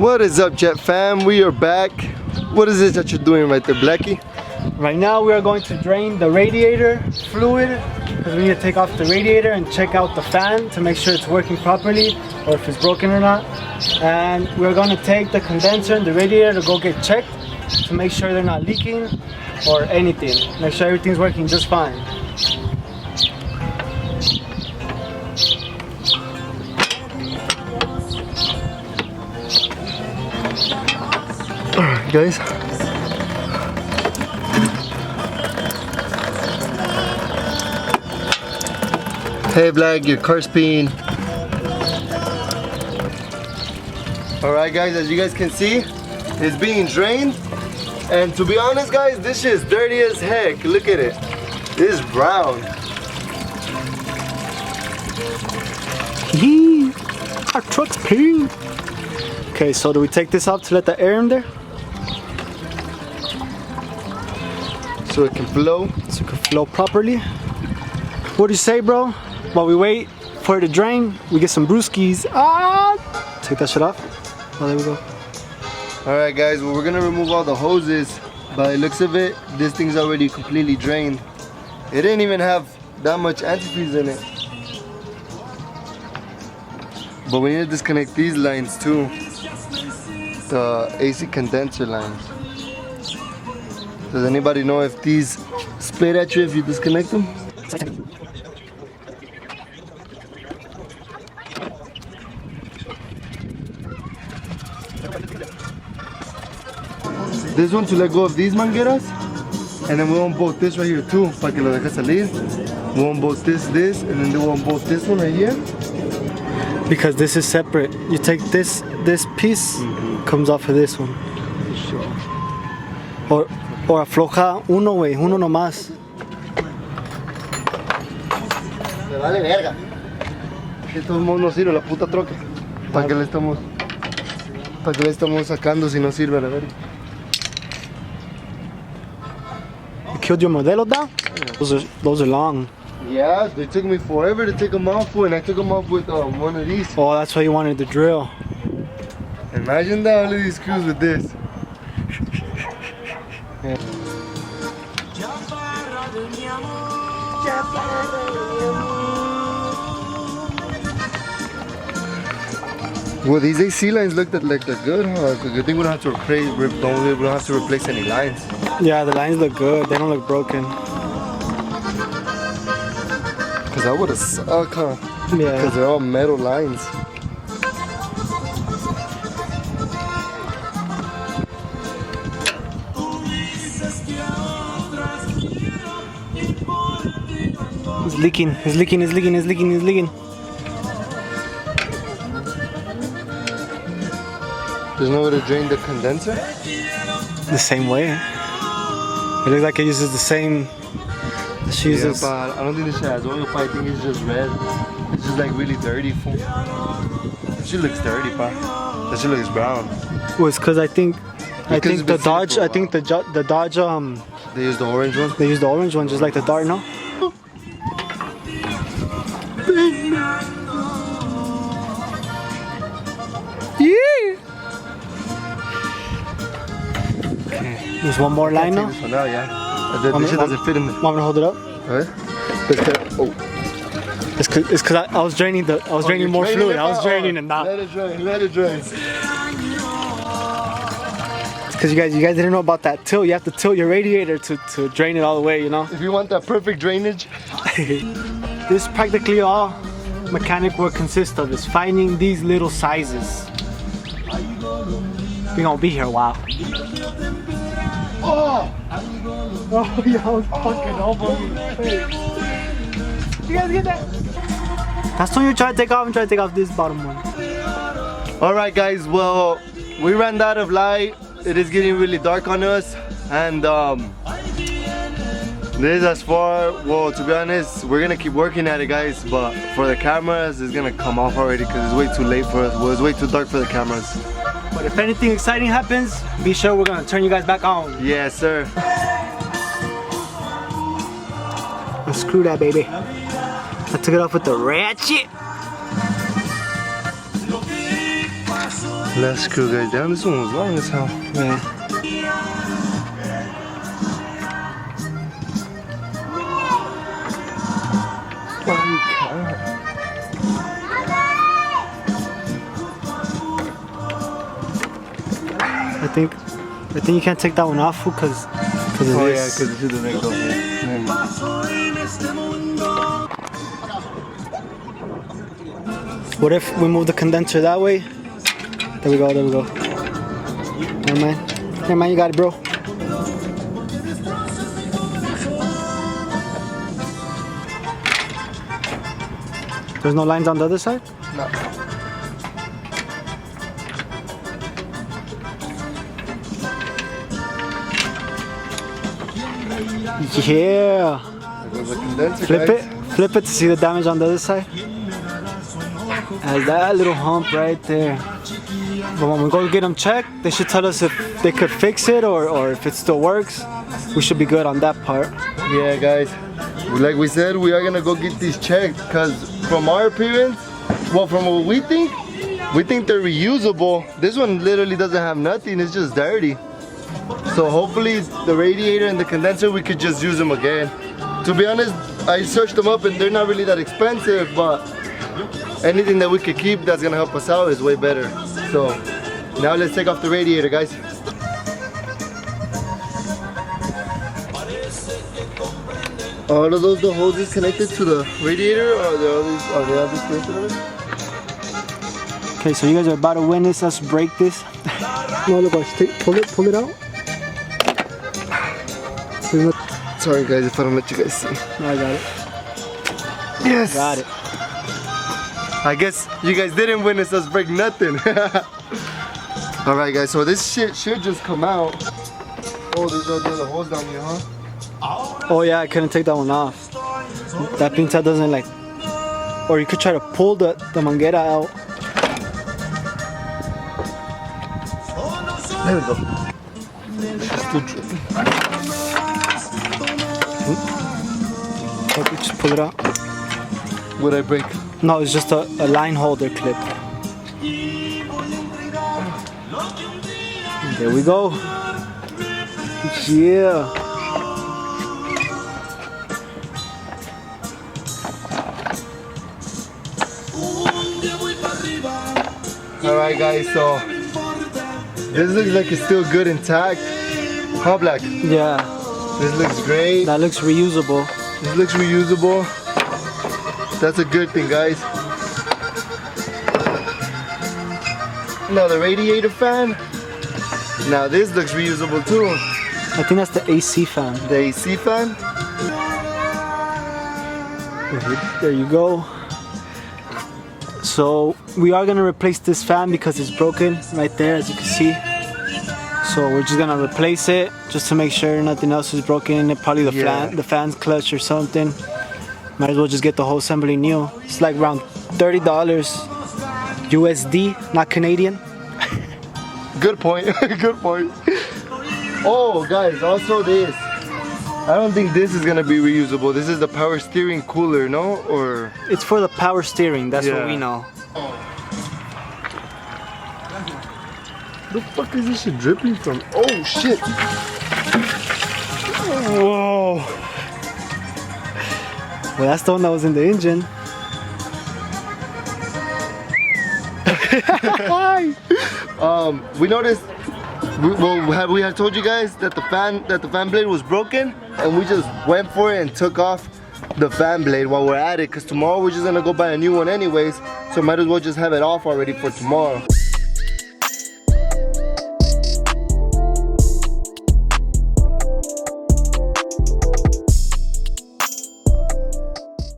What is up, Jet fam? We are back. What is it that you're doing right there, Blackie? Right now we are going to drain the radiator fluid because we need to take off the radiator and check out the fan to make sure it's working properly or if it's broken or not. And we're going to take the condenser and the radiator to go get checked to make sure they're not leaking or anything. Make sure everything's working just fine. Alright guys. Hey Black, your car's peeing. Alright guys, as you guys can see, it's being drained. And to be honest guys, this shit is dirty as heck. Look at it. It's brown. Yee! Our truck's peeing. Okay, so do we take this off to let the air in there? So it can flow. So it can flow properly. What do you say, bro? While we wait for it to drain, we get some brewskis. Ah! Take that shit off. Oh, there we go. Alright guys, well we're gonna remove all the hoses. By the looks of it, this thing's already completely drained. It didn't even have that much antifreeze in it. But we need to disconnect these lines too. The AC condenser lines. Does anybody know if these split at you if you disconnect them? This one to let go of these mangueras, and then we want both this right here too, para que lo deje salir. We want both this, and then we want both this one right here. Because this is separate. You take this piece, comes off of this one. Or afloja uno, güey, uno nomás. Me vale verga. De todos modos no sirve la puta troca. ¿Para qué le estamos sacando si no sirve la verga? You killed your modelos down? Those are long. Yeah, they took me forever to take them off with, and I took them off with one of these. Oh, that's why you wanted the drill. Imagine that, all of these screws with this. Yeah. Well, these AC lines look like they're good, huh? Good thing we don't have to replace any lines. Yeah, the lines look good. They don't look broken. Cause that would've sucked, huh? Yeah. Cause they're all metal lines. It's leaking. It's leaking. It's leaking. It's leaking. It's leaking. There's no way to drain the condenser? The same way. It looks like it uses the same. She uses. Yeah, but I don't think this shit has oil. I think it's just red. It's just like really dirty. Fool. That shit looks dirty, pa. That shit looks brown. Well, it's because I think the Dodge. I think the Dodge. They use the orange one. They use the orange one, just like the Dart, no? Yeah. Okay. There's one more line now. This one out, yeah. This shit doesn't fit in there. Want me to hold it up? Alright. It's cause I was draining more fluid. I was draining and not. Let it drain. Let it drain. It's cause you guys didn't know about that tilt. You have to tilt your radiator to drain it all the way, you know. If you want that perfect drainage. This is practically all mechanic work consists of, is finding these little sizes. We're gonna be here a while. Oh! Oh yeah, I was fucking over me. You guys get that? That's when you try to take off and try to take off this bottom one. Alright guys, well, we ran out of light. It is getting really dark on us. And this is as far, well, to be honest, we're gonna keep working at it guys, but for the cameras, it's gonna come off already because it's way too late for us. Well, it's way too dark for the cameras. But if anything exciting happens, be sure we're gonna turn you guys back on. Yes, sir. Unscrew that baby. I took it off with the ratchet. Last screw guys down. This one was long as hell. Yeah. I think you can't take that one off because of Oh yeah, this. because it doesn't go here. What if we move the condenser that way? There we go, there we go. Never mind. Never mind, you got it, bro. There's no lines on the other side? No. Yeah. There's a condenser, Flip guys. Flip it to see the damage on the other side. Has that little hump right there. But when we go get them checked, they should tell us if they could fix it or if it still works. We should be good on that part. Yeah, guys. Like we said, we are gonna go get these checked because from our appearance, well, from what we think they're reusable. This one literally doesn't have nothing. It's just dirty. So hopefully the radiator and the condenser, we could just use them again. To be honest, I searched them up and they're not really that expensive, but anything that we could keep that's gonna help us out is way better. So now let's take off the radiator, guys. All of those the hoses connected to the radiator, or are they all disconnected? Okay, so you guys are about to witness us break this. No, look, pull it out. Sorry guys if I don't let you guys see. No, I got it. Yes! Got it. I guess you guys didn't witness us break nothing. Alright guys, so this shit should just come out. Oh, there's no other hose down here, huh? Oh yeah, I couldn't take that one off. That pinza doesn't like, or you could try to pull the manguera out. There we go. It's still dripping. Okay, just pull it out. What'd I break? No, it's just a line holder clip. There we go. Yeah. Alright guys, so this looks like it's still good intact. Huh, Black? Yeah. This looks great. That looks reusable. This looks reusable. That's a good thing, guys. Now the radiator fan. Now this looks reusable too. I think that's the AC fan. The AC fan. There you go. So we are gonna replace this fan because it's broken right there, as you can see. So we're just gonna replace it just to make sure nothing else is broken in it. Probably the fan's clutch or something. Might as well just get the whole assembly new. It's like around $30 USD, not Canadian. Good point. Good point. Oh, guys, also this. I don't think this is gonna be reusable. This is the power steering cooler, no? Or It's for the power steering. That's what we know. the fuck is this shit dripping from? Oh shit! Whoa. Well, that's the one that was in the engine. We noticed. We had told you guys that the fan blade was broken, and we just went for it and took off the fan blade while we're at it. Cause tomorrow we're just gonna go buy a new one anyways, so might as well just have it off already for tomorrow.